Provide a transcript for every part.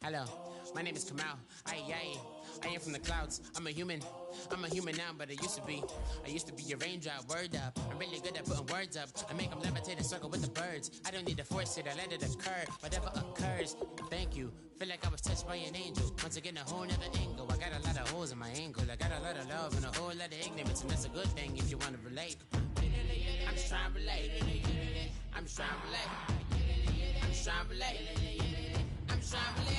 Hello, my name is Kamal. I am from the clouds. I'm a human now, but I used to be a raindrop, word up. I'm really good at putting words up. I make them levitate and circle with the birds. I don't need to force it, I let it occur. Whatever occurs, thank you. Feel like I was touched by an angel. Once again, a whole nother angle. I got a lot of holes in my ankle. I got a lot of love and a whole lot of ignorance, and that's a good thing if you want to relate. I'm just trying to relate. I'm just trying to relate. I'm just trying to relate. I'm just trying to relate.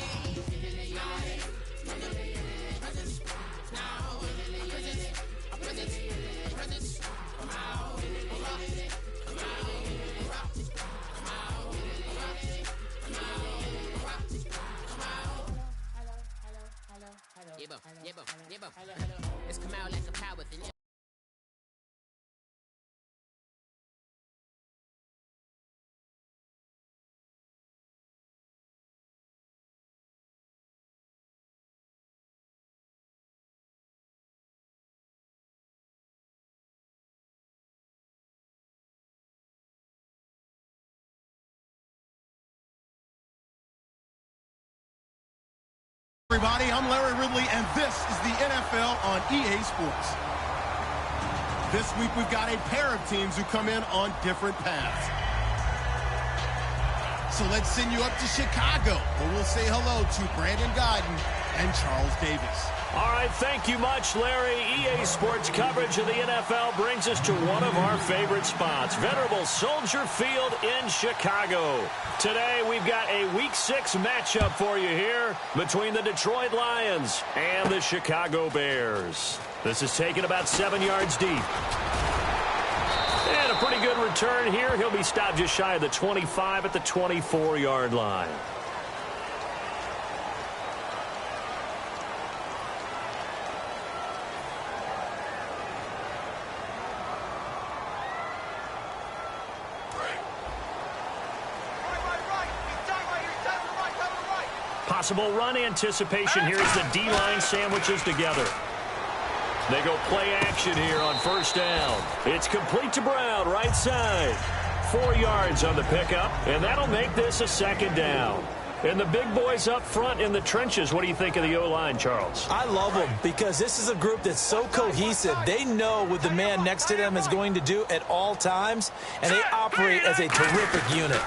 It's come out like a power within you. Everybody, I'm Larry Ridley, and this is the NFL on EA Sports. This week, we've got a pair of teams who come in on different paths. So let's send you up to Chicago, where we'll say hello to Brandon Godden and Charles Davis. All right, thank you much, Larry. EA Sports coverage of the NFL brings us to one of our favorite spots, venerable Soldier Field in Chicago. Today, we've got a Week 6 matchup for you here between the Detroit Lions and the Chicago Bears. This is taken about 7 yards deep. And a pretty good return here. He'll be stopped just shy of the 25 at the 24-yard line. Possible run anticipation here as the D-line sandwiches together. They go play action here on first down. It's complete to Brown, right side. 4 yards on the pickup, and that'll make this a second down. And the big boys up front in the trenches. What do you think of the O-line, Charles? I love them because this is a group that's so cohesive. They know what the man next to them is going to do at all times, and they operate as a terrific unit.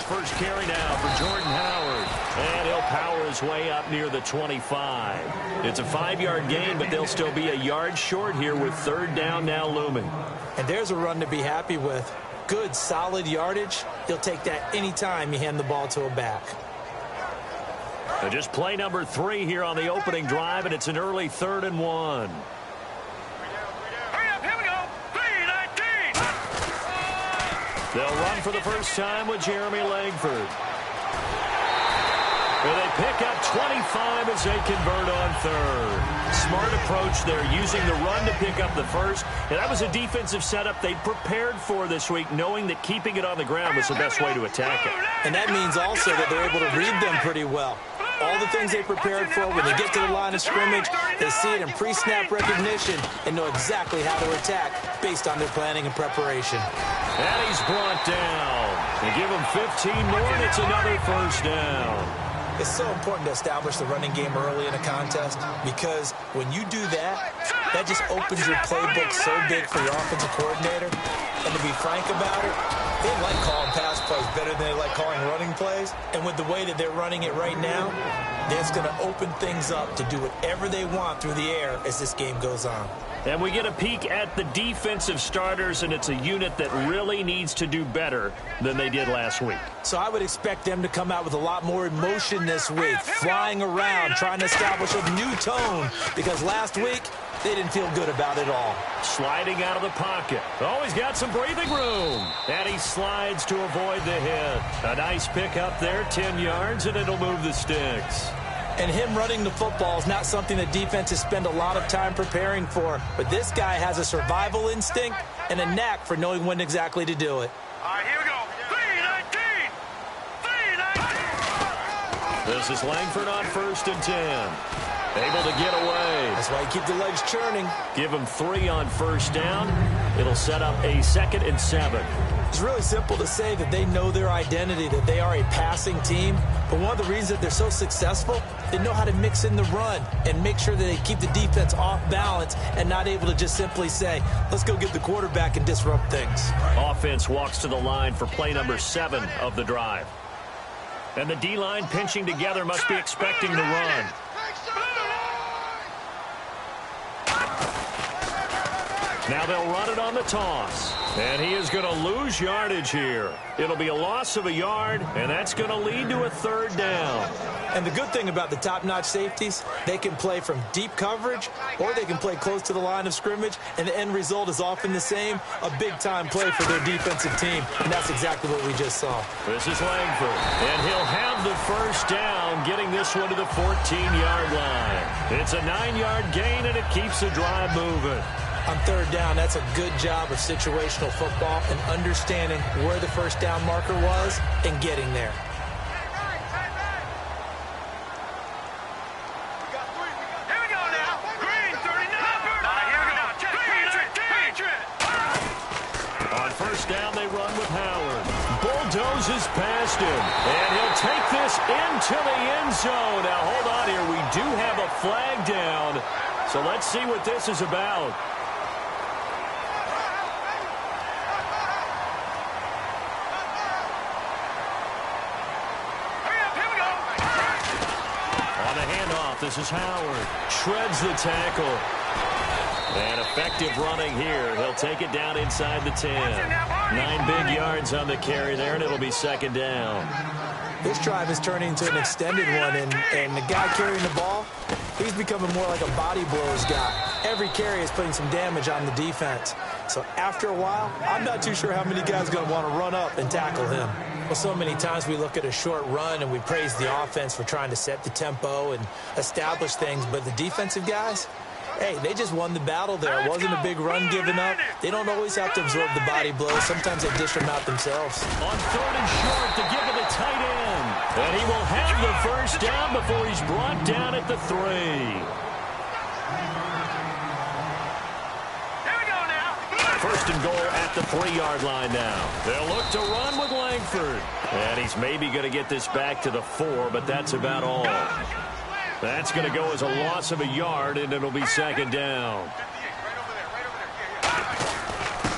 First carry now for Jordan Howard. And he'll power his way up near the 25. It's a 5-yard gain, but they'll still be a yard short here with third down now looming. And there's a run to be happy with. Good, solid yardage. He'll take that anytime you hand the ball to a back. Just play number 3 here on the opening drive, and it's an early 3rd and 1. Hurry up, here we go. 3-19. They'll run for the first time with Jeremy Langford. And they pick up 25 as they convert on third. Smart approach there, using the run to pick up the first. And that was a defensive setup they prepared for this week, knowing that keeping it on the ground was the best way to attack it. And that means also that they're able to read them pretty well. All the things they prepared for, when they get to the line of scrimmage, they see it in pre-snap recognition and know exactly how to attack based on their planning and preparation. And he's brought down. They give him 15 more, and it's another first down. It's so important to establish the running game early in a contest because when you do that, that just opens your playbook so big for your offensive coordinator. And to be frank about it, they like calling pass plays better than they like calling running plays. And with the way that they're running it right now, that's going to open things up to do whatever they want through the air as this game goes on. And we get a peek at the defensive starters, and it's a unit that really needs to do better than they did last week. So I would expect them to come out with a lot more emotion this week, flying around, trying to establish a new tone, because last week they didn't feel good about it all. Sliding out of the pocket. Oh, he's got some breathing room. And he slides to avoid the hit. A nice pick up there, 10 yards, and it'll move the sticks. And him running the football is not something that defenses spend a lot of time preparing for. But this guy has a survival instinct and a knack for knowing when exactly to do it. All right, here we go. 3-19. 3-19. This is Langford on 1st and 10. Able to get away. That's why you keep the legs churning. Give him 3 on 1st down. It'll set up a 2nd and 7. It's really simple to say that they know their identity, that they are a passing team. But one of the reasons that they're so successful, they know how to mix in the run and make sure that they keep the defense off balance and not able to just simply say, let's go get the quarterback and disrupt things. Offense walks to the line for play number 7 of the drive. And the D-line pinching together must be expecting to run. Now they'll run it on the toss. And he is going to lose yardage here. It'll be a loss of a yard, and that's going to lead to a 3rd down. And the good thing about the top-notch safeties, they can play from deep coverage or they can play close to the line of scrimmage, and the end result is often the same, a big-time play for their defensive team. And that's exactly what we just saw. This is Langford, and he'll have the 1st down, getting this one to the 14-yard line. It's a 9-yard gain, and it keeps the drive moving. On 3rd down, that's a good job of situational football and understanding where the 1st down marker was and getting there. Here we go now. Green, 39. Here we go. Patriot. On 1st down, they run with Howard. Bulldozes past him, and he'll take this into the end zone. Now, hold on here. We do have a flag down, so let's see what this is about. This is Howard. Shreds the tackle. And effective running here. He'll take it down inside the 10. 9 big yards on the carry there, and it'll be 2nd down. This drive is turning into an extended one, and the guy carrying the ball, he's becoming more like a body blows guy. Every carry is putting some damage on the defense. So after a while, I'm not too sure how many guys are going to want to run up and tackle him. Well, so many times we look at a short run and we praise the offense for trying to set the tempo and establish things, but the defensive guys, hey, they just won the battle there. It wasn't a big run given up. They don't always have to absorb the body blows. Sometimes they dish them out themselves. On 3rd and short to give it the tight end. And he will have the 1st down before he's brought down at the 3. 1st and goal at the 3-yard line now. They'll look to run with Langford. And he's maybe going to get this back to the 4, but that's about all. That's going to go as a loss of a yard, and it'll be 2nd down.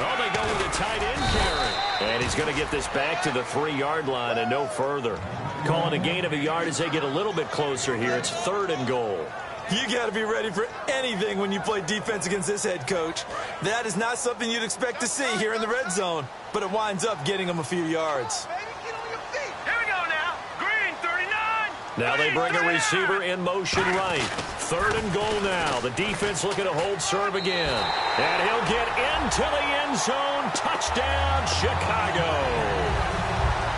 Oh, they go with a tight end carry. And he's going to get this back to the 3-yard line and no further. Calling a gain of a yard as they get a little bit closer here. It's 3rd and goal. You got to be ready for anything when you play defense against this head coach. That is not something you'd expect to see here in the red zone, but it winds up getting them a few yards. Here we go now. Green, 39. Now they bring a receiver in motion right. 3rd and goal now. The defense looking to hold serve again. And he'll get into the end zone. Touchdown, Chicago.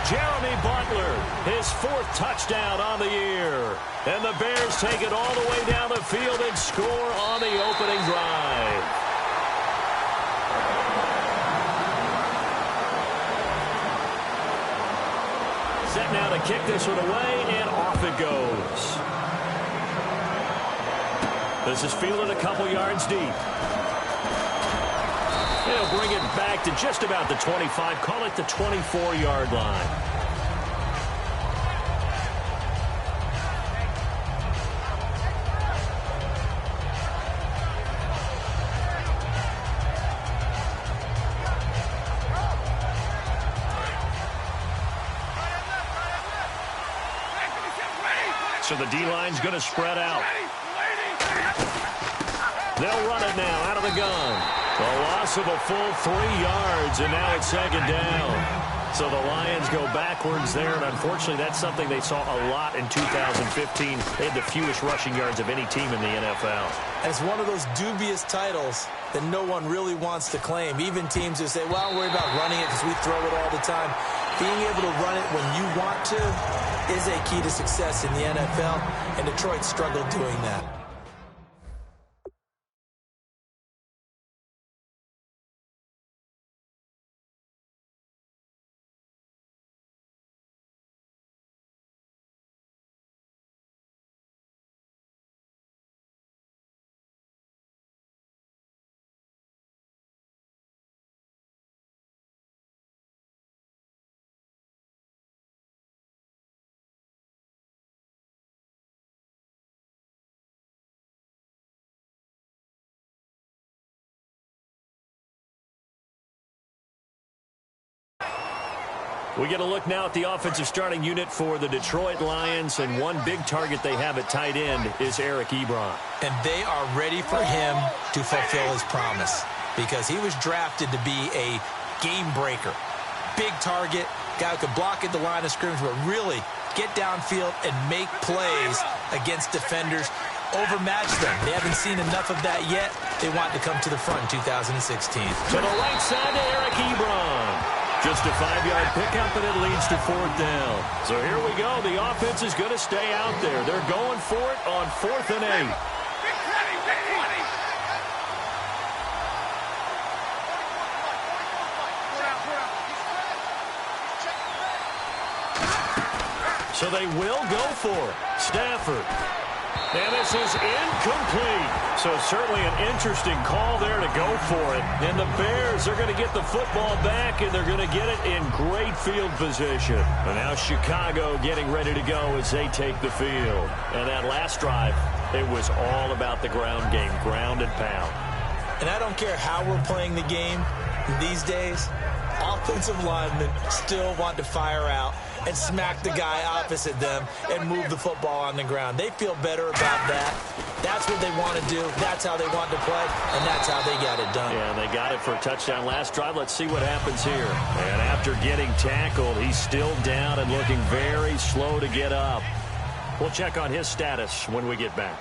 Jeremy Butler, his 4th touchdown on the year. And the Bears take it all the way down the field and score on the opening drive. Set now to kick this one away, and off it goes. This is fielded a couple yards deep. He'll bring it back to just about the 25, call it the 24-yard line. So the D-line's going to spread out. They'll run it now out of the gun. A loss of a full 3 yards, and now it's second down. So the Lions go backwards there, and unfortunately that's something they saw a lot in 2015. They had the fewest rushing yards of any team in the NFL. And it's one of those dubious titles that no one really wants to claim. Even teams who say, well, don't worry about running it because we throw it all the time. Being able to run it when you want to is a key to success in the NFL, and Detroit struggled doing that. We get a look now at the offensive starting unit for the Detroit Lions, and one big target they have at tight end is Eric Ebron. And they are ready for him to fulfill his promise because he was drafted to be a game breaker. Big target, guy who could block at the line of scrimmage, but really get downfield and make plays against defenders, overmatch them. They haven't seen enough of that yet. They want to come to the front in 2016. To the right side to Eric Ebron. Just a 5-yard pickup, and it leads to 4th down. So here we go. The offense is going to stay out there. They're going for it on 4th and 8. So they will go for it. Stafford. And this is incomplete. So certainly an interesting call there to go for it. And the Bears are going to get the football back, and they're going to get it in great field position. And now Chicago getting ready to go as they take the field. And that last drive, it was all about the ground game, ground and pound. And I don't care how we're playing the game these days, offensive linemen still want to fire out and smack the guy opposite them and move the football on the ground. They feel better about that. That's what they want to do. That's how they want to play, and that's how they got it done. Yeah, they got it for a touchdown last drive. Let's see what happens here. And after getting tackled, he's still down and looking very slow to get up. We'll check on his status when we get back.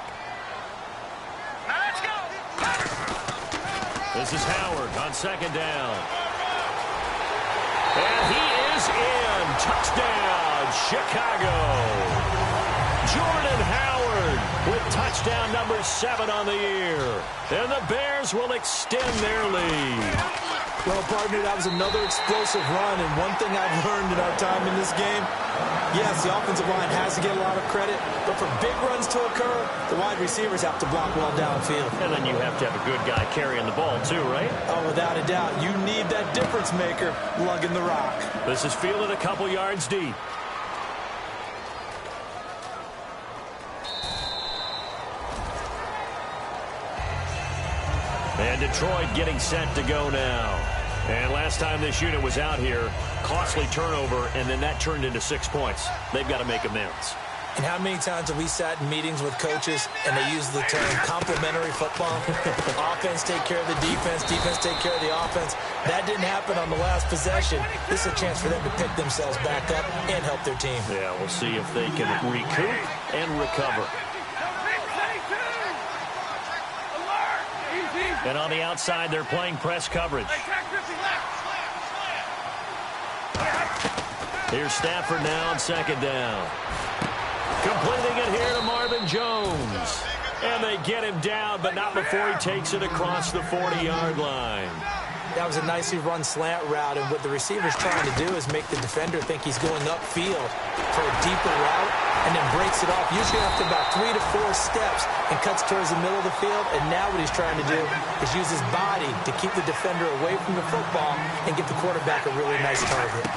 Let's go. This is Howard on 2nd down. And he is in. Touchdown, Chicago. Jordan Howard with touchdown number 7 on the year. And the Bears will extend their lead. Well, partner, that was another explosive run, and one thing I've learned in our time in this game, yes, the offensive line has to get a lot of credit, but for big runs to occur, the wide receivers have to block well downfield. And then you have to have a good guy carrying the ball too, right? Oh, without a doubt. You need that difference maker lugging the rock. This is fielded a couple yards deep. And Detroit getting set to go now. And last time this unit was out here, costly turnover, and then that turned into 6 points. They've got to make amends. And how many times have we sat in meetings with coaches and they use the term complementary football? Offense take care of the defense, defense take care of the offense. That didn't happen on the last possession. This is a chance for them to pick themselves back up and help their team. Yeah, we'll see if they can recoup and recover. And on the outside, they're playing press coverage. Here's Stafford now on 2nd down. Completing it here to Marvin Jones. And they get him down, but not before he takes it across the 40-yard line. That was a nicely run slant route, and what the receiver's trying to do is make the defender think he's going upfield for a deeper route, and then breaks it off, usually after about 3 to 4 steps, and cuts towards the middle of the field. And now what he's trying to do is use his body to keep the defender away from the football and give the quarterback a really nice target.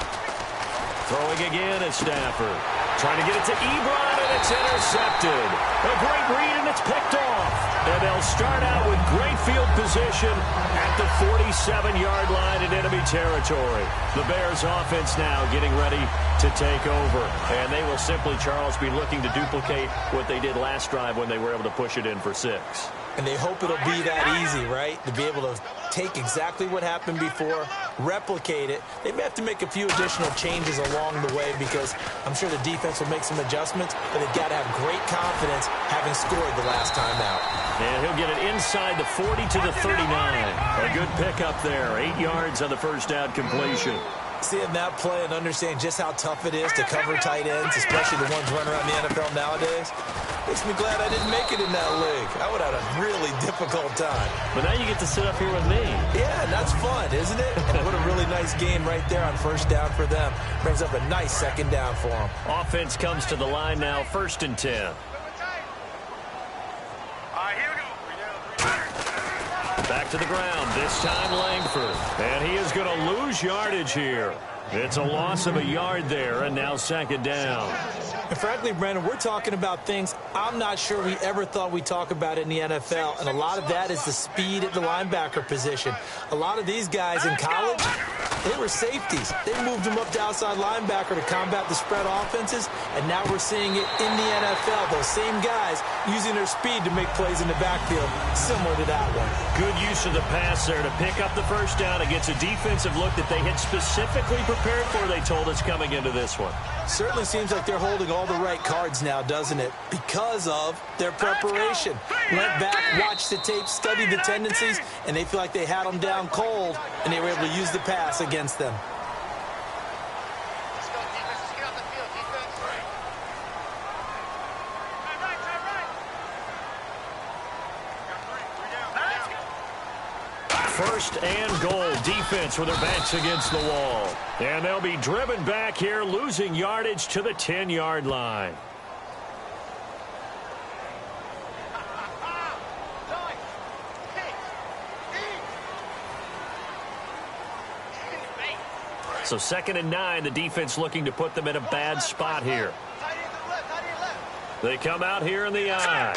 Throwing again is Stafford. Trying to get it to Ebron, and it's intercepted. A great read, and it's picked off. And they'll start out with great field position at the 47-yard line in enemy territory. The Bears offense now getting ready to take over. And they will simply, Charles, be looking to duplicate what they did last drive when they were able to push it in for 6. And they hope it'll be that easy, right? To be able to take exactly what happened before, replicate it. They may have to make a few additional changes along the way because I'm sure the defense will make some adjustments, but they've got to have great confidence having scored the last time out. And he'll get it inside the 40 to the 39. A good pickup there. 8 yards on the first down completion. Seeing that play and understanding just how tough it is to cover tight ends, especially the ones running around the NFL nowadays, makes me glad I didn't make it in that league. I would have had a really difficult time. But now you get to sit up here with me. Yeah, that's fun, isn't it? And what a really nice game right there on first down for them. Brings up a nice second down for them. Offense comes to the line now, 1st and 10. Back to the ground, this time Langford. And he is going to lose yardage here. It's a loss of a yard there, and now 2nd down. And frankly, Brandon, we're talking about things I'm not sure we ever thought we'd talk about in the NFL, and a lot of that is the speed at the linebacker position. A lot of these guys in college, they were safeties. They moved them up to outside linebacker to combat the spread offenses, and now we're seeing it in the NFL. Those same guys using their speed to make plays in the backfield, similar to that one. Good use of the pass there to pick up the first down against a defensive look that they had specifically prepared for, they told us, coming into this one. Certainly seems like they're holding all the right cards now, doesn't it? Because of their preparation. Went back, watched the tape, studied the tendencies, and they feel like they had them down cold, and they were able to use the pass against them. First and goal, defense with their backs against the wall. And they'll be driven back here, losing yardage to the 10-yard line. So 2nd and 9, the defense looking to put them in a bad spot here. They come out here in the eye.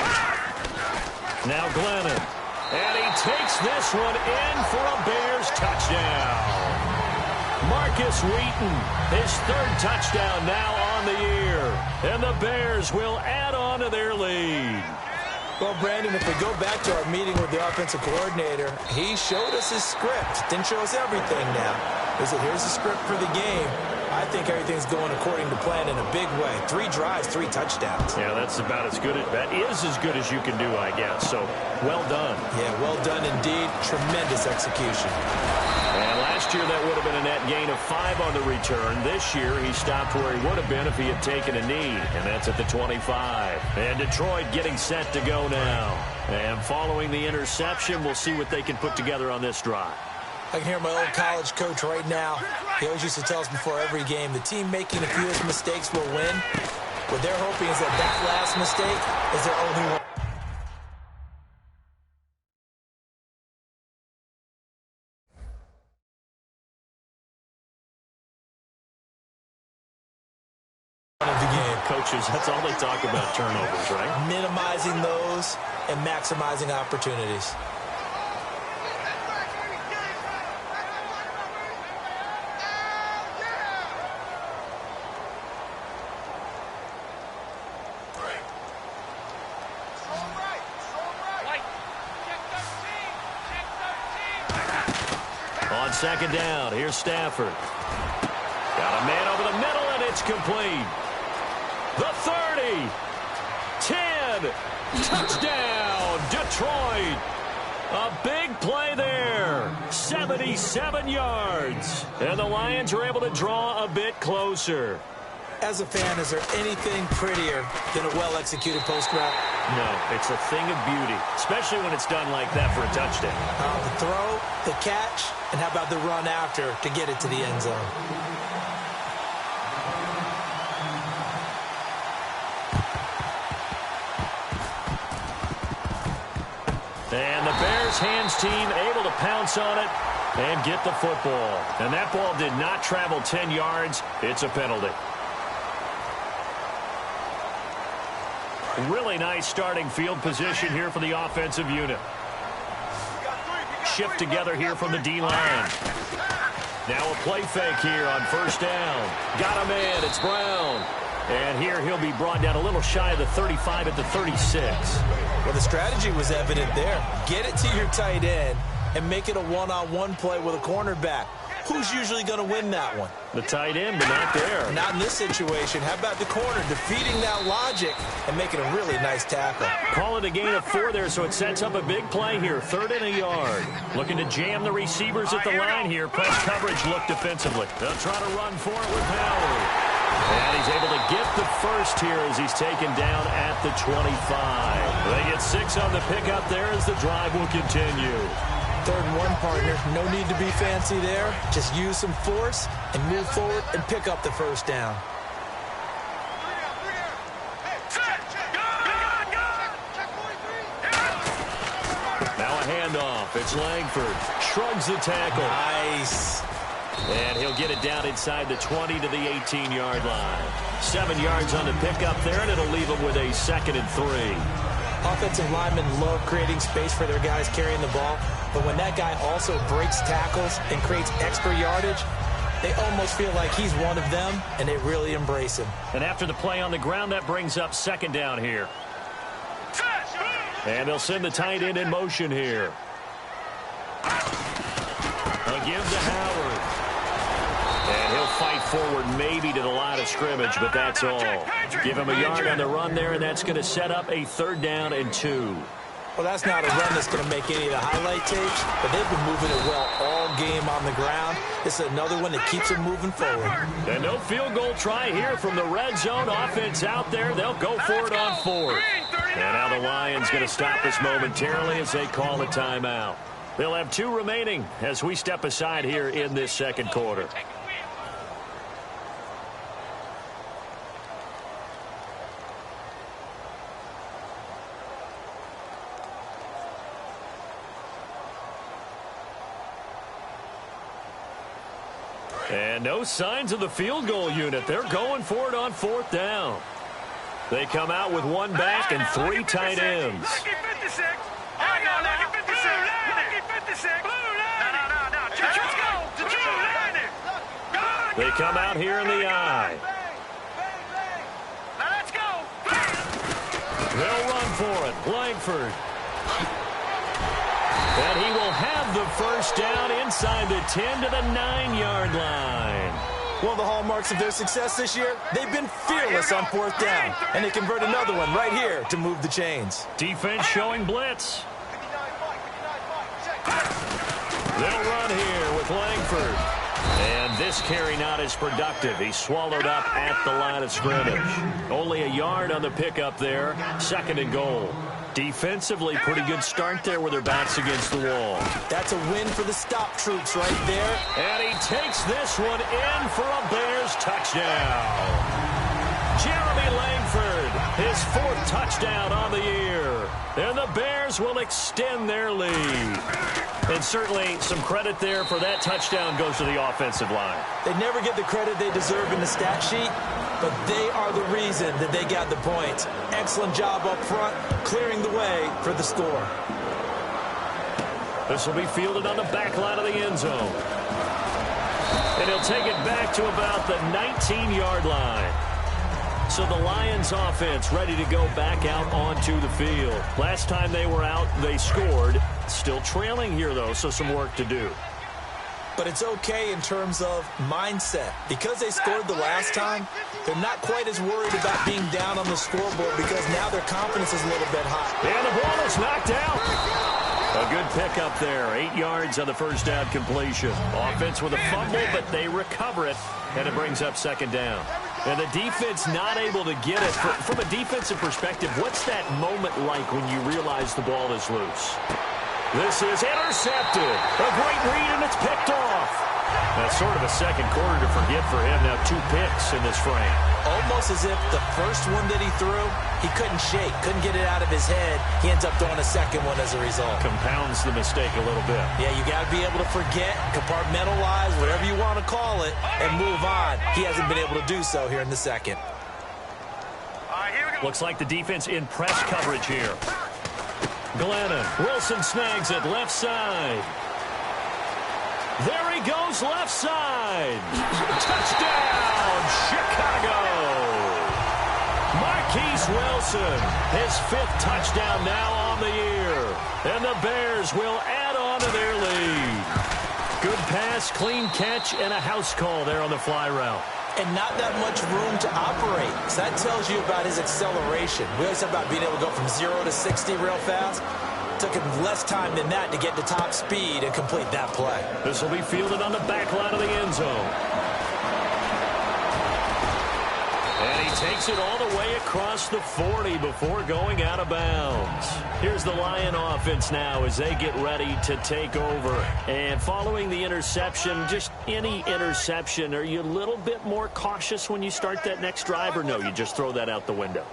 Now Glennon. And he takes this one in for a Bears touchdown. Marcus Wheaton, his 3rd touchdown now on the year. And the Bears will add on to their lead. Well, Brandon, if we go back to our meeting with the offensive coordinator, he showed us his script. Didn't show us everything now. He said, here's the script for the game. I think everything's going according to plan in a big way. 3 drives, 3 touchdowns. Yeah, that's about as good. That is as good as you can do, I guess. So, well done. Yeah, well done indeed. Tremendous execution. And last year, that would have been a net gain of 5 on the return. This year, he stopped where he would have been if he had taken a knee, and that's at the 25. And Detroit getting set to go now. And following the interception, we'll see what they can put together on this drive. I can hear my old college coach right now. He always used to tell us before every game, the team making a few mistakes will win. What they're hoping is that last mistake is their only one. Of the game. Coaches, that's all they talk about, turnovers, right? Minimizing those and maximizing opportunities. On 2nd down, here's Stafford. Got a man over the middle, and it's complete. The 30, 10, touchdown, Detroit. A big play there, 77 yards. And the Lions are able to draw a bit closer. As a fan, is there anything prettier than a well-executed post route? No, it's a thing of beauty, especially when it's done like that for a touchdown. The throw, the catch, and how about the run after to get it to the end zone? And the Bears hands team able to pounce on it and get the football. And that ball did not travel 10 yards. It's a penalty. Really nice starting field position here for the offensive unit. Shift together here from the D-line. Now a play fake here on first down. Got a man. It's Brown. And here he'll be brought down a little shy of the 35 at the 36. Well, the strategy was evident there. Get it to your tight end and make it a one-on-one play with a cornerback. Who's usually going to win that one? The tight end, but not there. Not in this situation. How about the corner defeating that logic and making a really nice tackle? Call it a gain of 4 there, so it sets up a big play here. 3rd and a yard. Looking to jam the receivers at the line here. Press coverage look defensively. They'll try to run for it with Howard. And he's able to get the first here as he's taken down at the 25. They get 6 on the pickup there as the drive will continue. 3rd and 1, partner. No need to be fancy there. Just use some force and move forward and pick up the first down. Now a handoff. It's Langford. Shrugs the tackle. Nice. And he'll get it down inside the 20 to the 18-yard line. 7 yards on the pickup there, and it'll leave them with a 2nd and 3. Offensive linemen love creating space for their guys carrying the ball, but when that guy also breaks tackles and creates extra yardage, they almost feel like he's one of them, and they really embrace him. And after the play on the ground, that brings up 2nd down here. And they'll send the tight end in motion here. They'll give to Howard. And he'll fight forward maybe to the line of scrimmage, but that's all. Give him a yard on the run there, and that's going to set up a 3rd down and 2. Well, that's not a run that's going to make any of the highlight tapes, but they've been moving it well all game on the ground. This is another one that keeps them moving forward. And no field goal try here from the red zone. Offense out there. They'll go for it on 4th. And now the Lions going to stop this momentarily as they call a timeout. They'll have 2 remaining as we step aside here in this 2nd quarter. And no signs of the field goal unit. They're going for it on 4th down. They come out with 1 back and 3 tight ends. They come out here in the eye. They'll run for it. Langford. And he will have the first down inside the 10 to the 9-yard line. One of the hallmarks of their success this year, they've been fearless on 4th down. And they convert another one right here to move the chains. Defense showing blitz. They'll run here with Langford. And this carry not as productive. He's swallowed up at the line of scrimmage. Only a yard on the pickup there. 2nd and goal. Defensively, pretty good start there with their backs against the wall. That's a win for the stop troops right there. And he takes this one in for a Bears touchdown. Jeremy Langford, his 4th touchdown on the year. And the Bears will extend their lead. And certainly some credit there for that touchdown goes to the offensive line. They never get the credit they deserve in the stat sheet, but they are the reason that they got the points. Excellent job up front, clearing the way for the score. This will be fielded on the back line of the end zone. And he'll take it back to about the 19-yard line. So the Lions offense ready to go back out onto the field. Last time they were out, they scored. Still trailing here, though, so some work to do. But it's okay in terms of mindset. Because they scored the last time, they're not quite as worried about being down on the scoreboard because now their confidence is a little bit high. And the ball is knocked out. A good pickup there. 8 yards on the first down completion. Offense with a fumble, but they recover it, and it brings up 2nd down. And the defense not able to get it. From a defensive perspective, what's that moment like when you realize the ball is loose? This is intercepted. A great read, and it's picked off. That's sort of a 2nd quarter to forget for him. Now 2 picks in this frame. Almost as if the first one that he threw, he couldn't shake, couldn't get it out of his head. He ends up throwing a 2nd one as a result. Compounds the mistake a little bit. Yeah, you got to be able to forget, compartmentalize, whatever you want to call it, and move on. He hasn't been able to do so here in the 2nd. All right, here we go. Looks like the defense in press coverage here. Glennon. Wilson snags it left side. There he goes left side. Touchdown, Chicago. Marquise Wilson, his 5th touchdown now on the year. And the Bears will add on to their lead. Good pass, clean catch, and a house call there on the fly route. And not that much room to operate. So that tells you about his acceleration. We always talk about being able to go from 0 to 60 real fast. Took him less time than that to get to top speed and complete that play. This will be fielded on the back line of the end zone. And he takes it all the way across the 40 before going out of bounds. Here's the Lion offense now as they get ready to take over. And following the interception, just any interception, are you a little bit more cautious when you start that next drive, or no, you just throw that out the window?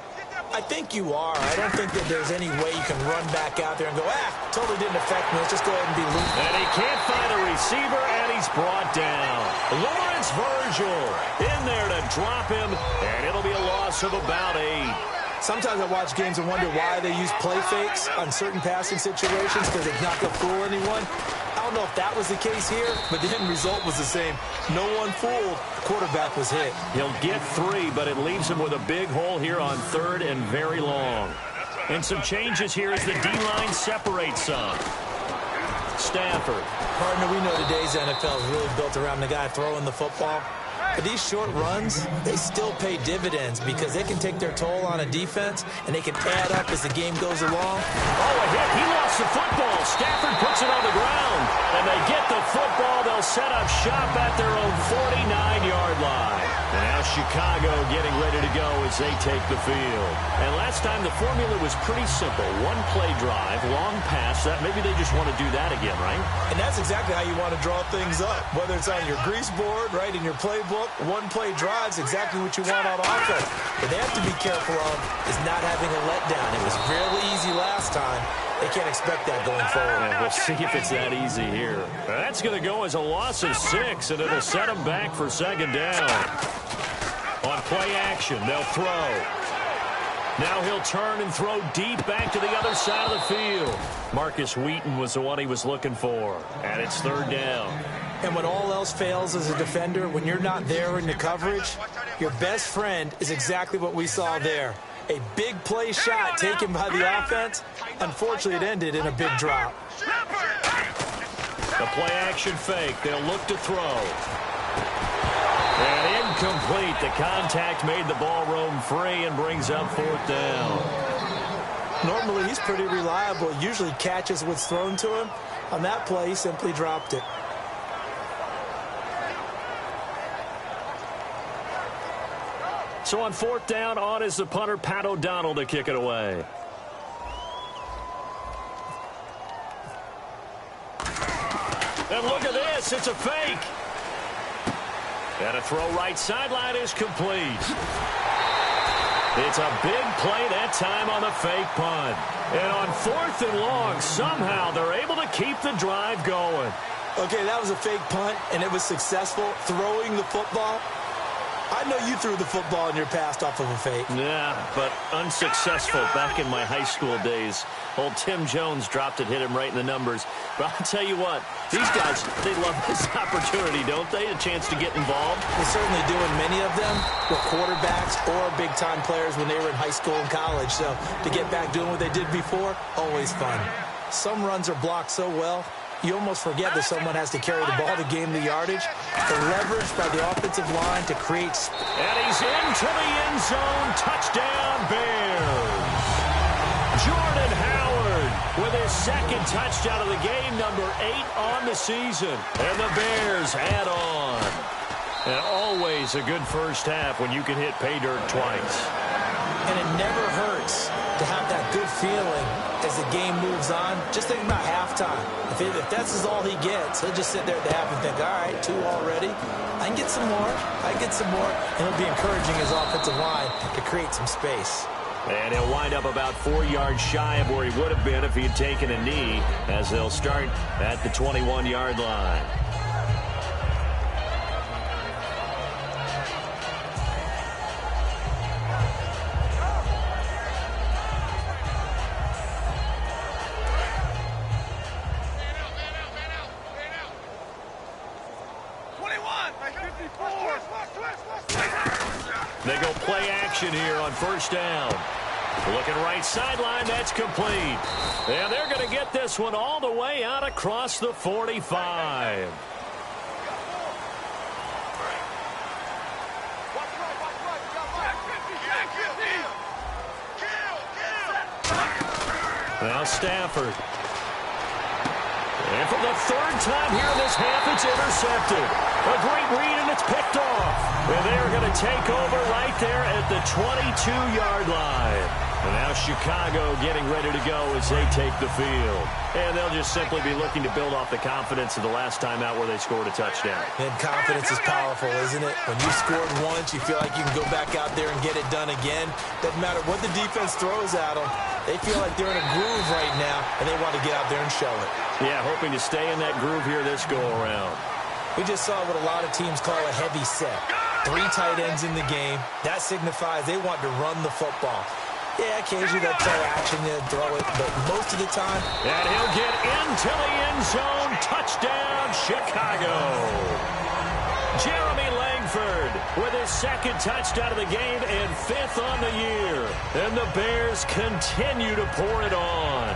I think you are. I don't think that there's any way you can run back out there and go, totally didn't affect me. Let's just go ahead and be loose. And he can't find a receiver, and he's brought down. Lawrence Virgil in there to drop him, and it'll be a loss of about 8. Sometimes I watch games and wonder why they use play fakes on certain passing situations because it's not going to fool anyone. I don't know if that was the case here, but the end result was the same. No one fooled. The quarterback was hit. He'll get 3, but it leaves him with a big hole here on 3rd and very long. And some changes here as the D-line separates some. Stafford. Partner, we know today's NFL is really built around the guy throwing the football. But these short runs, they still pay dividends because they can take their toll on a defense and they can add up as the game goes along. Oh, a hit. He lost the football. Stafford puts it on the ground. And they get the football. They'll set up shop at their own 49-yard line. And now Chicago getting ready to go as they take the field. And last time the formula was pretty simple. One play drive, long pass. Maybe they just want to do that again, right? And that's exactly how you want to draw things up. Whether it's on your grease board, right, in your playbook, one play drive's exactly what you want on offense. What they have to be careful of is not having a letdown. It was really easy last time. They can't expect that going forward. Yeah, we'll see if it's that easy here. That's going to go as a loss of 6, and it'll set them back for 2nd down. On play action, they'll throw. Now he'll turn and throw deep back to the other side of the field. Marcus Wheaton was the one he was looking for, and it's 3rd down. And when all else fails as a defender, when you're not there in the coverage, your best friend is exactly what we saw there. A big play shot taken by the offense. Unfortunately, it ended in a big drop. The play action fake. They'll look to throw. And incomplete. The contact made the ball roam free and brings up 4th down. Normally, he's pretty reliable. Usually catches what's thrown to him. On that play, he simply dropped it. So on 4th down, on is the punter, Pat O'Donnell, to kick it away. And look at this. It's a fake. And a throw right sideline is complete. It's a big play that time on the fake punt. And on 4th and long, somehow they're able to keep the drive going. Okay, that was a fake punt, and it was successful throwing the football. I know you threw the football in your past off of a fake. Yeah, but unsuccessful back in my high school days. Old Tim Jones dropped it, hit him right in the numbers. But I'll tell you what, these guys, they love this opportunity, don't they? A chance to get involved. They certainly do, and many of them were quarterbacks or big-time players when they were in high school and college. So to get back doing what they did before, always fun. Some runs are blocked so well, you almost forget that someone has to carry the ball to gain the yardage. The leverage by the offensive line to create... And he's into the end zone. Touchdown, Bears. Jordan Howard with his 2nd touchdown of the game, number 8 on the season. And the Bears add on. And always a good first half when you can hit pay dirt twice. And it never hurts to have that good feeling as the game moves on. Just think about halftime. If that's all he gets, he'll just sit there at the half and think, all right, 2 already. I can get some more. I can get some more. And he'll be encouraging his offensive line to create some space. And he'll wind up about 4 yards shy of where he would have been if he had taken a knee, as they'll start at the 21-yard line. They go play action here on first down. Looking right sideline, that's complete. And they're going to get this one all the way out across the 45. Now Stafford. And for the third time here in this half, it's intercepted. A great read, and it's picked off. And they're going to take over right there at the 22-yard line. And now Chicago getting ready to go as they take the field. And they'll just simply be looking to build off the confidence of the last time out where they scored a touchdown. And confidence is powerful, isn't it? When you scored once, you feel like you can go back out there and get it done again. Doesn't matter what the defense throws at them. They feel like they're in a groove right now, and they want to get out there and show it. Yeah, hoping to stay in that groove here this go-around. We just saw what a lot of teams call a heavy set. 3 tight ends in the game. That signifies they want to run the football. Yeah, occasionally they'll play action and throw it, but most of the time... And he'll get into the end zone. Touchdown, Chicago. Jeremy Langford with his second touchdown of the game and 5th on the year. And the Bears continue to pour it on.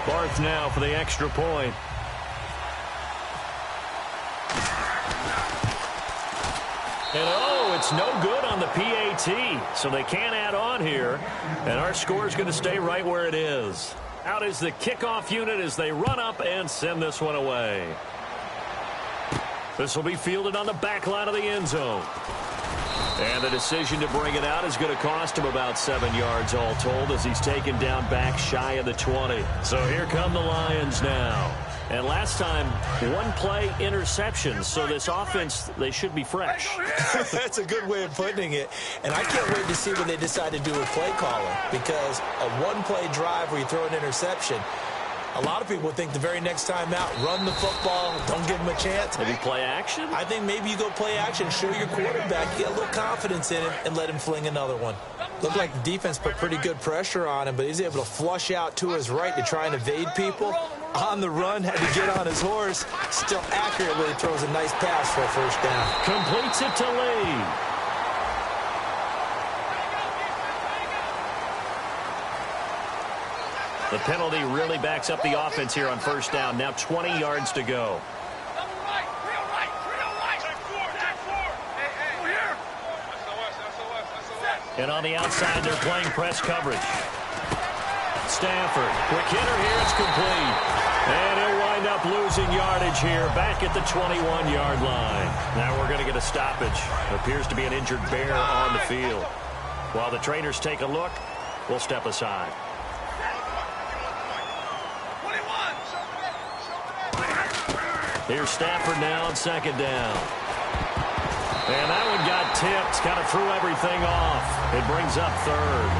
Barth now for the extra point. And oh, it's no good on the PAT, so they can't add on here. And our score is going to stay right where it is. Out is the kickoff unit as they run up and send this one away. This will be fielded on the back line of the end zone. And the decision to bring it out is going to cost him about 7 yards all told as he's taken down back shy of the 20. So here come the Lions now. And last time, 1 play interception. So this offense, they should be fresh. That's a good way of putting it. And I can't wait to see what they decide to do with play calling. Because a 1-play drive where you throw an interception, a lot of people think the very next time out, run the football, don't give them a chance. Maybe play action? I think maybe you go play action, show your quarterback, get a little confidence in him, and let him fling another one. Looked like the defense put pretty good pressure on him, but he's able to flush out to his right to try and evade people. On the run, had to get on his horse. Still accurately throws a nice pass for a first down. Completes it to Lee. The penalty really backs up the offense here on first down. Now 20 yards to go. And on the outside, they're playing press coverage. Stafford, quick hitter here, it's complete. And he'll wind up losing yardage here back at the 21-yard line. Now we're going to get a stoppage. Appears to be an injured Bear on the field. While the trainers take a look, we'll step aside. Here's Stafford now on second down. And that one got tipped, kind of threw everything off. It brings up third.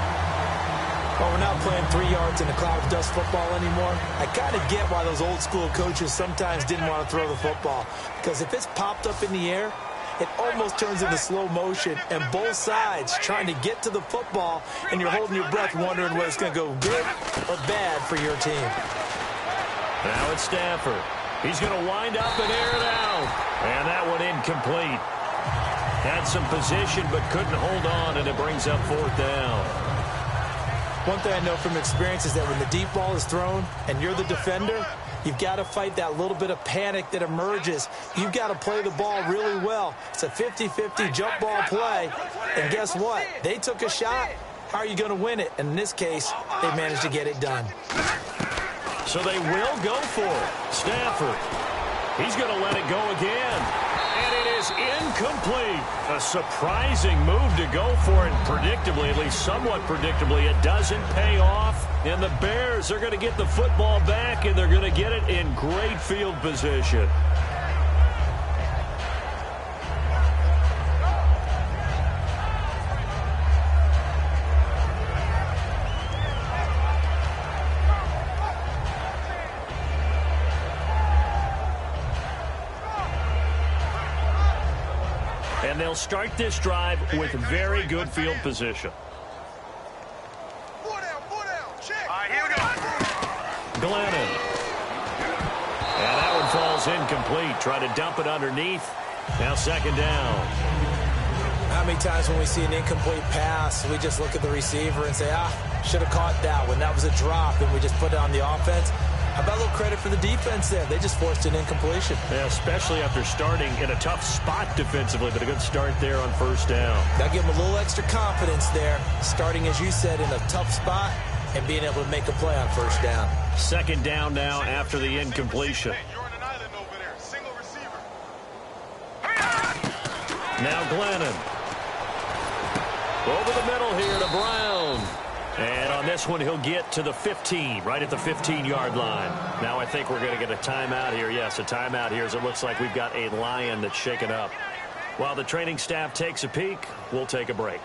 Well, we're not playing 3 yards in a cloud of dust football anymore. I kind of get why those old school coaches sometimes didn't want to throw the football. Because if it's popped up in the air, it almost turns into slow motion. And both sides trying to get to the football, and you're holding your breath wondering whether it's going to go good or bad for your team. Now it's Stafford. He's going to wind up and air it out. And that one incomplete. Had some position but couldn't hold on, and it brings up fourth down. One thing I know from experience is that when the deep ball is thrown and you're the defender, you've got to fight that little bit of panic that emerges. You've got to play the ball really well. It's a 50-50 jump ball play. And guess what? They took a shot. How are you going to win it? And in this case, they managed to get it done. So they will go for it. Stafford. He's going to let it go again. And it is incomplete. A surprising move to go for it. Predictably, at least somewhat predictably, it doesn't pay off. And the Bears are going to get the football back, and they're going to get it in great field position. And they'll start this drive with very good field position. All right, here we go. Glennon. And that one falls incomplete. Try to dump it underneath. Now second down. How many times when we see an incomplete pass, we just look at the receiver and say, should have caught that one. That was a drop, and we just put it on the offense. How about a little credit for the defense there? They just forced an incompletion. Yeah, especially after starting in a tough spot defensively, but a good start there on first down. Got to give them a little extra confidence there, starting, as you said, in a tough spot and being able to make a play on first down. Second down now after the incompletion. You're on an island over there. Single receiver. Now Glennon. Over the middle here to Brown. And on this one, he'll get to the 15, right at the 15-yard line. Now I think we're going to get a timeout here. Yes, a timeout here as it looks like we've got a Lion that's shaken up. While the training staff takes a peek, we'll take a break.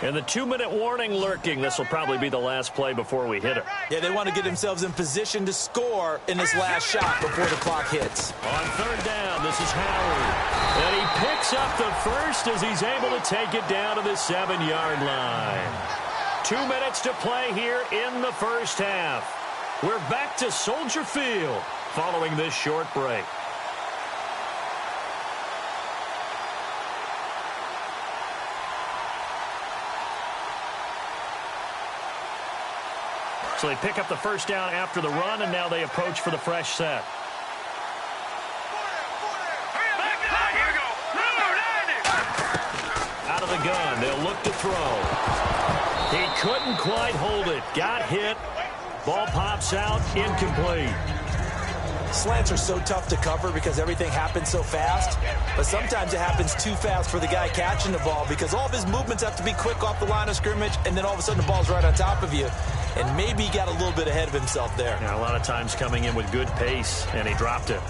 And the 2-minute warning lurking. This will probably be the last play before we hit it. Yeah, they want to get themselves in position to score in this last shot before the clock hits. On third down, this is Howard. And he picks up the first as he's able to take it down to the 7-yard line. 2 minutes to play here in the first half. We're back to Soldier Field following this short break. So they pick up the first down after the run, and now they approach for the fresh set. Out of the gun, they'll look to throw. He couldn't quite hold it. Got hit. Ball pops out, incomplete. Slants are so tough to cover because everything happens so fast. But sometimes it happens too fast for the guy catching the ball because all of his movements have to be quick off the line of scrimmage, and then all of a sudden the ball's right on top of you. And maybe he got a little bit ahead of himself there. Yeah, a lot of times coming in with good pace, and he dropped it.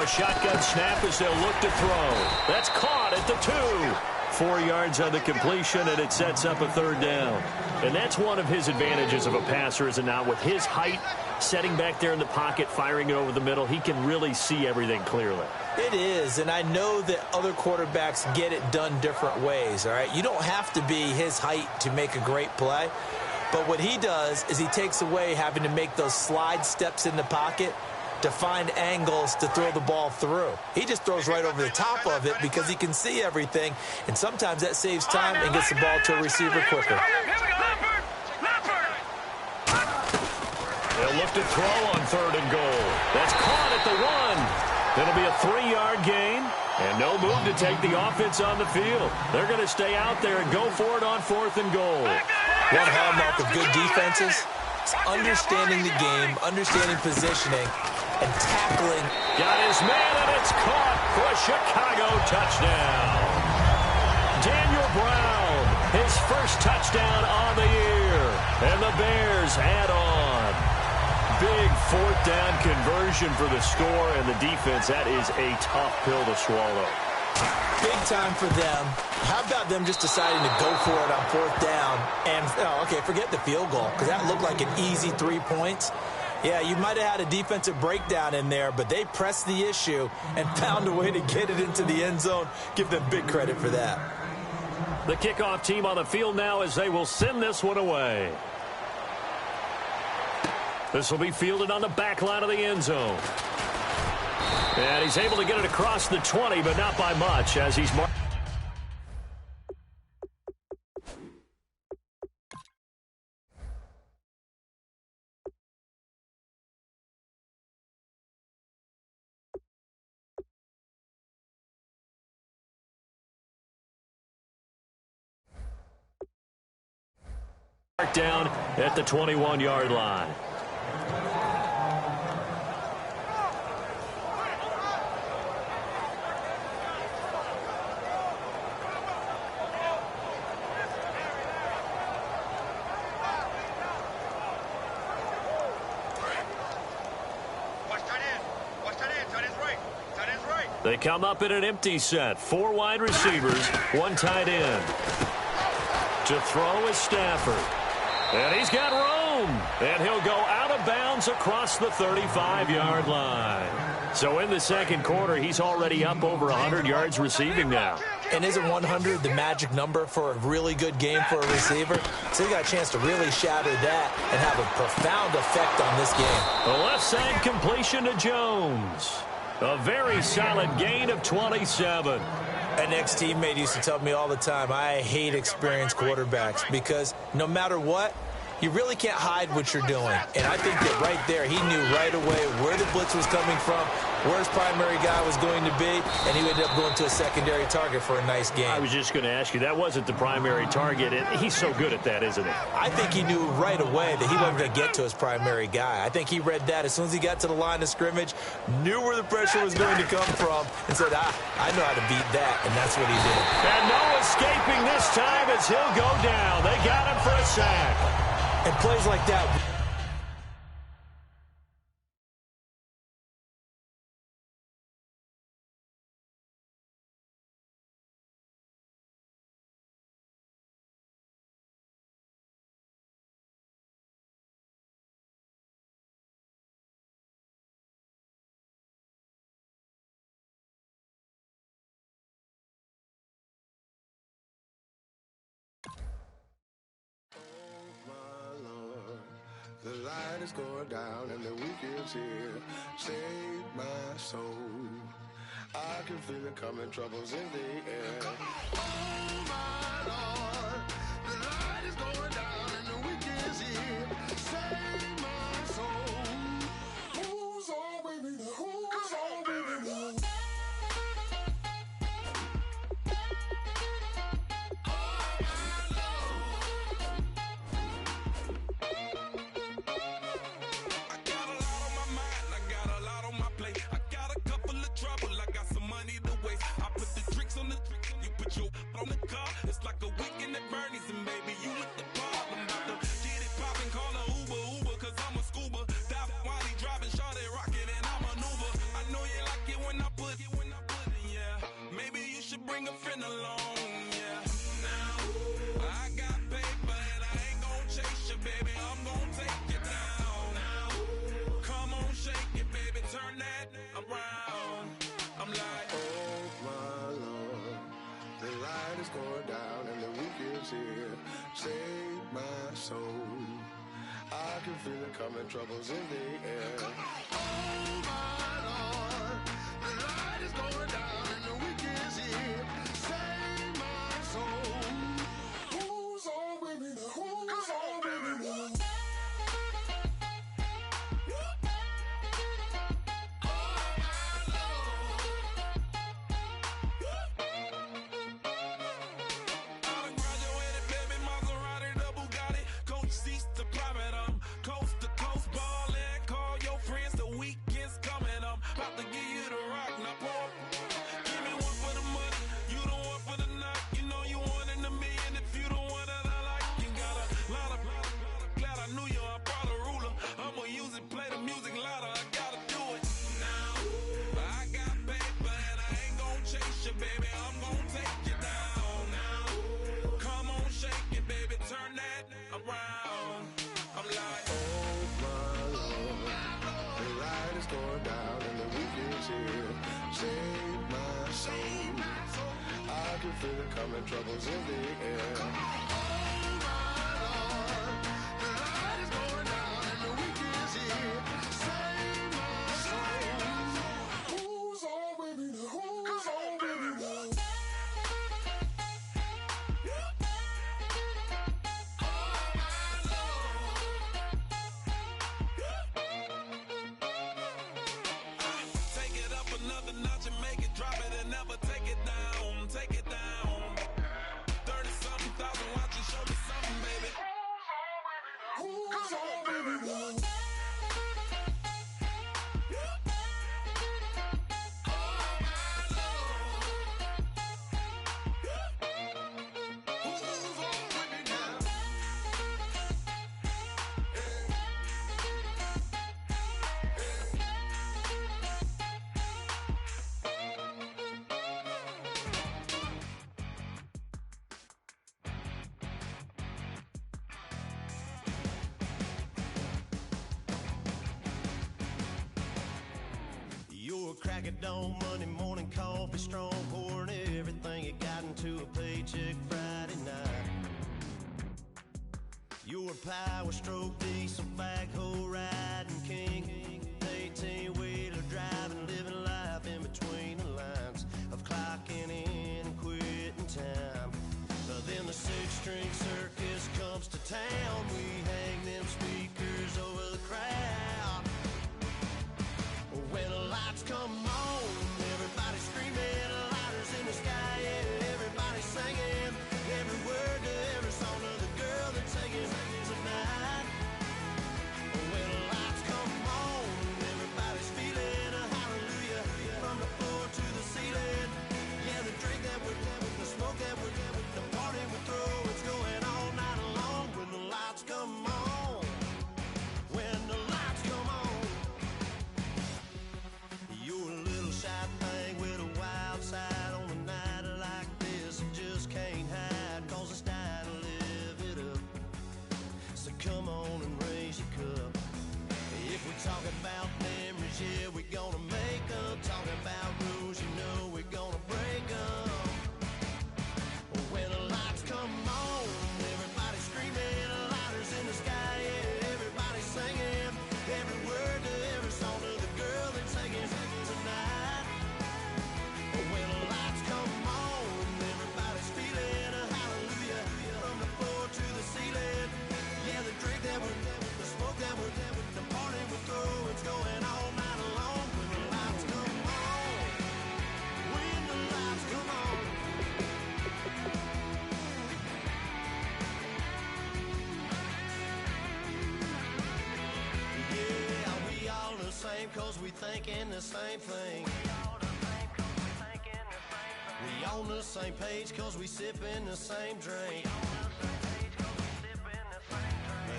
Shotgun snap as they'll look to throw. That's caught at the 2. 4 yards on the completion, and it sets up a third down. And that's one of his advantages of a passer, is it not? With his height, setting back there in the pocket, firing it over the middle, he can really see everything clearly. It is, and I know that other quarterbacks get it done different ways, all right? You don't have to be his height to make a great play. But what he does is he takes away having to make those slide steps in the pocket to find angles to throw the ball through. He just throws right over the top of it because he can see everything, and sometimes that saves time and gets the ball to a receiver quicker. They'll look to throw on 3rd and goal. That's caught at the 1. It'll be a 3-yard gain, and no move to take the offense on the field. They're going to stay out there and go for it on 4th and goal. One hallmark of good defenses is understanding the game, understanding positioning, and tackling. Got his man, and it's caught for a Chicago touchdown. Daniel Brown, his first touchdown on the year. And the Bears add on. Big 4th down conversion for the score, and the defense, that is a tough pill to swallow. Big time for them. How about them just deciding to go for it on 4th down? And, forget the field goal, because that looked like an easy 3 points. Yeah, you might have had a defensive breakdown in there, but they pressed the issue and found a way to get it into the end zone. Give them big credit for that. The kickoff team on the field now as they will send this one away. This will be fielded on the back line of the end zone. And he's able to get it across the 20, but not by much as he's marked. Down at the 21-yard line. They come up in an empty set. 4 wide receivers, 1 tight end. To throw is Stafford. And he's got room. And he'll go out of bounds across the 35-yard line. So in the second quarter, he's already up over 100 yards receiving now. And isn't 100 the magic number for a really good game for a receiver? So he got a chance to really shatter that and have a profound effect on this game. The left side completion to Jones. A very solid gain of 27. An ex-teammate used to tell me all the time, I hate experienced quarterbacks because no matter what, you really can't hide what you're doing. And I think that right there, he knew right away where the blitz was coming from, where his primary guy was going to be, and he ended up going to a secondary target for a nice game. I was just going to ask you, that wasn't the primary target. He's so good at that, isn't he? I think he knew right away that he wasn't going to get to his primary guy. I think he read that as soon as he got to the line of scrimmage, knew where the pressure was going to come from, and said, I know how to beat that, and that's what he did. And no escaping this time as he'll go down. They got him for a sack. And plays like that. The light is going down and the weekend's here. Save my soul. I can feel it coming, troubles in the air. Oh my Lord, the light is going down and the weekend's here. Save my soul. Who's on with me? Who's on with me? Bring a friend along, yeah. Now, I got paper and I ain't gon' chase you, baby. I'm gon' take you down. Now, come on, shake it, baby. Turn that around. I'm like, oh my Lord, the light is going down and the weekend's here. Save my soul. I can feel it coming, troubles in the air. Oh my Lord, the light is going down and the weekend's here. Save my soul. Who's on with me now? Who's on with me now? Going down and the weekend's here. Save my soul. I can feel it coming, troubles in the air. Oh my Lord, the light is going down and the weekend's here. Save my soul. Who's on with me now? Who's on with me now? Another notch and make it drop it and never take it down. Take it down. 30-something thousand watts. of dawn, Monday morning coffee, strong, pouring everything you got into a paycheck Friday night. You're a power stroke, diesel backhoe riding king, 18-wheeler driving, living life in between the lines of clocking in and quitting time. Then the six-string circus comes to town. We hang them speakers over the crowd. When the lights come on, everybody screaming, lighters in the sky, yeah, everybody singing every word to every song of the girl they're taking tonight. When the lights come on, everybody's feeling a hallelujah from the floor to the ceiling. Yeah, the drink that we're having, the smoke that we're having, the party we throw, it's going all night long. When the lights come on, when the lights come on, you're a little shy thing with a wild side on a night like this. You just can't hide, cause it's time to live it up. So come on and raise your cup. If we talk about memories, yeah, we're gonna make them. Talking about rules, you know we're gonna break them. When the lights come on, everybody screaming, lighters in the sky, yeah, everybody singing every word to every song of the girl they're taking tonight. When the lights come on, everybody's feeling a hallelujah from the floor to the ceiling. Yeah, the drink that we're having, the smoke that we're having, the party we throw, it's going all night long. When the lights come on, when the lights come on. Yeah, we all the same cause we thinking the same thing. We on the same page cause we sipping the same drink. Now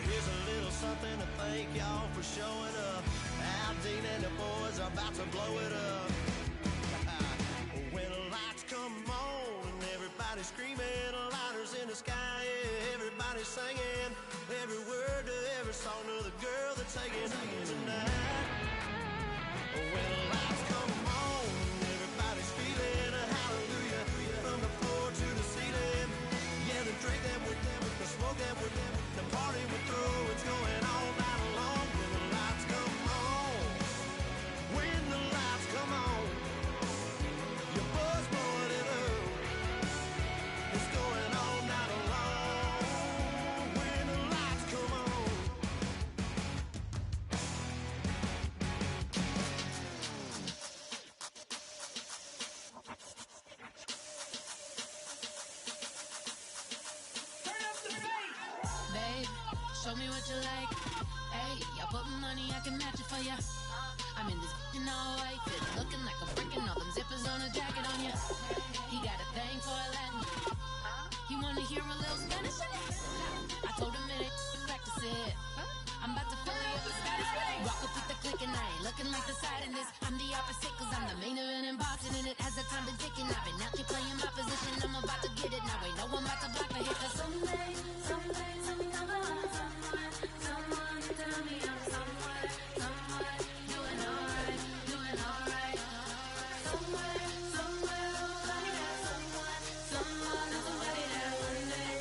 here's a little something to thank y'all for showing up. Al Dean and the boys are about to blow it up. When the lights come on and everybody's screaming, lighters in the sky, yeah, everybody's singing every word to every song of the girl they're taking tonight. When the lights come on, everybody's feeling a hallelujah from the floor to the ceiling. Yeah, the drink that we're having, the smoke that we're having, the party we throw, it's going all night long. When the lights come on, when the lights come on, your buzz blowing it up, it's going all night long. When the lights come on. Babe, show me what you like. Hey, I put money, I can match it for ya. I'm in this in all white, fit looking like a brick and all them zippers on a jacket on ya. He got a thing for a Latin. He wanna hear a little Spanish in it. I told him it ain't practice it. I'm about to fully up the status. Rock up with the click and I ain't looking like the side in this. I'm the opposite cause I'm the main event and boxing in it. As the time been ticking, I've been out here playing my position. I'm about to get it now. Ain't no one about to block the hit. Cause someday, something come along. Someone to tell me I'm somewhere doing alright, doing alright. Somewhere, somebody got someone, somebody that one day.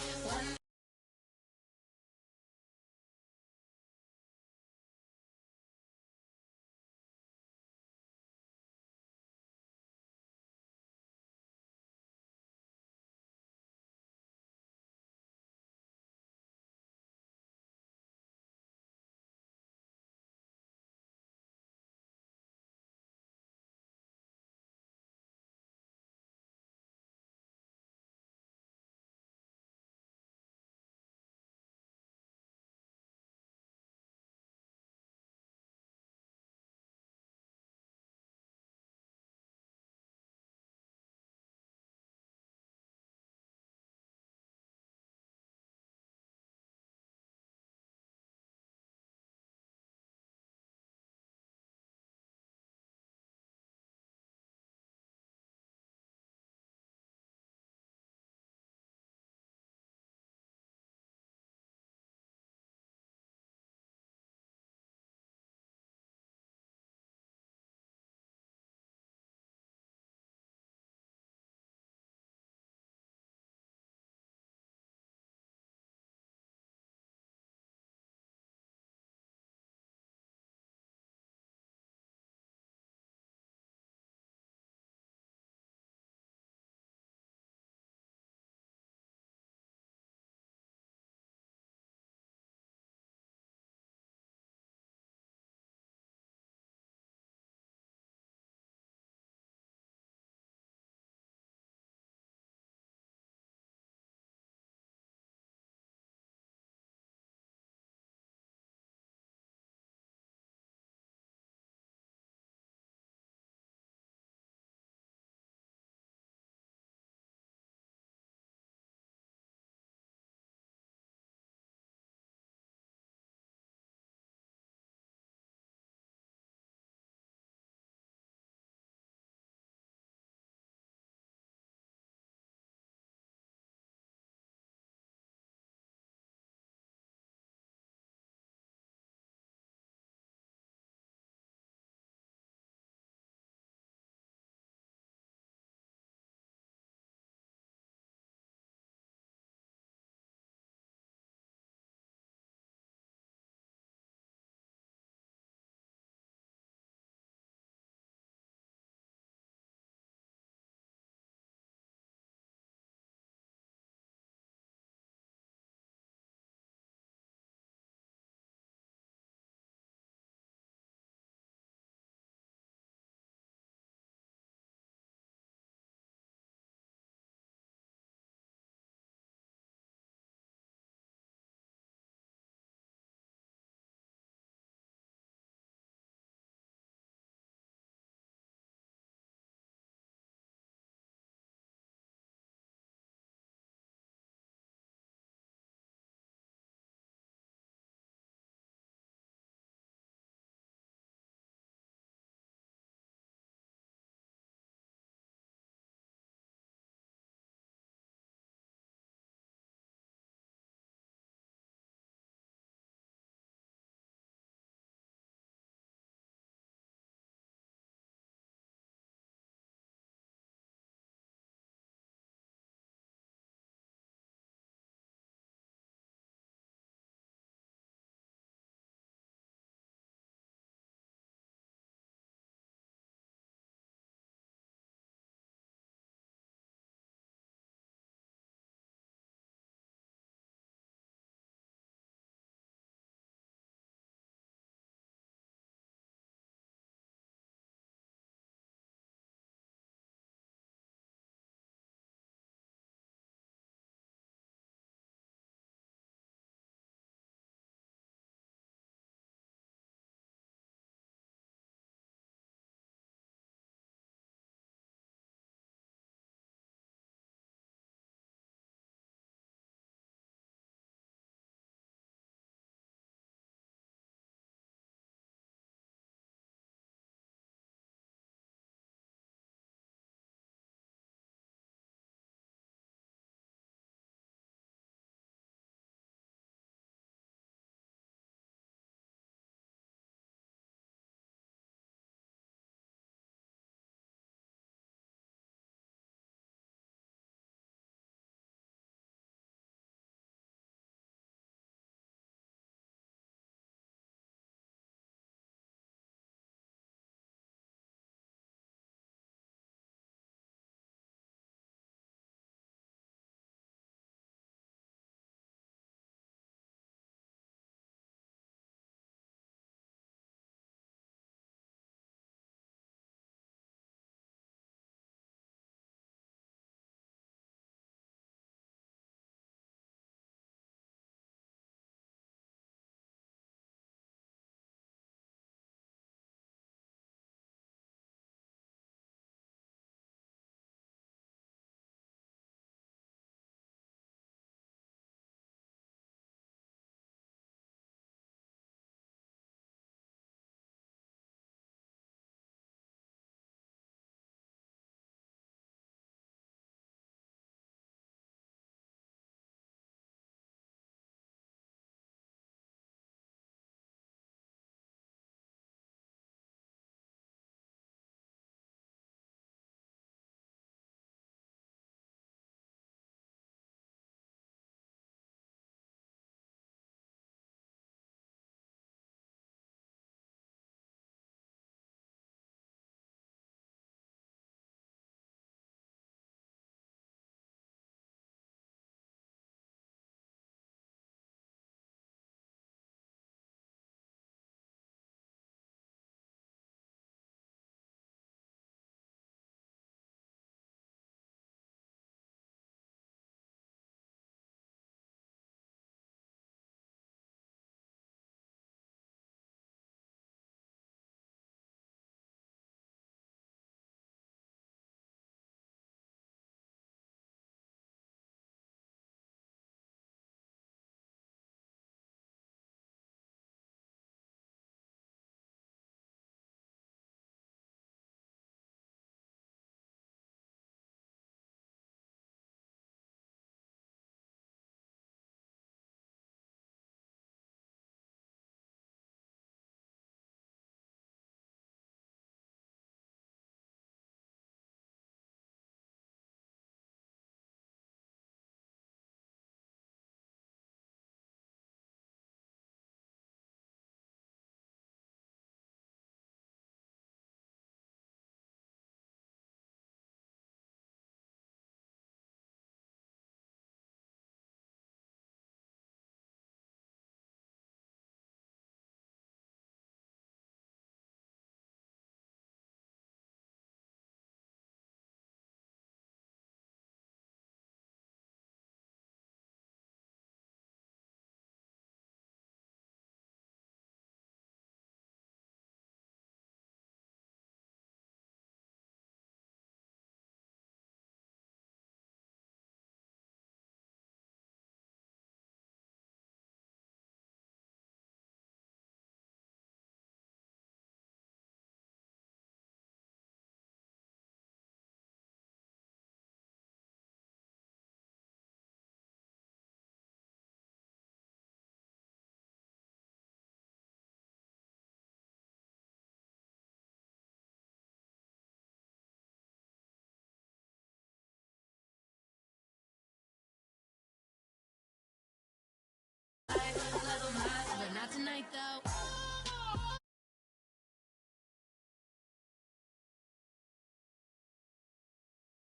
night though.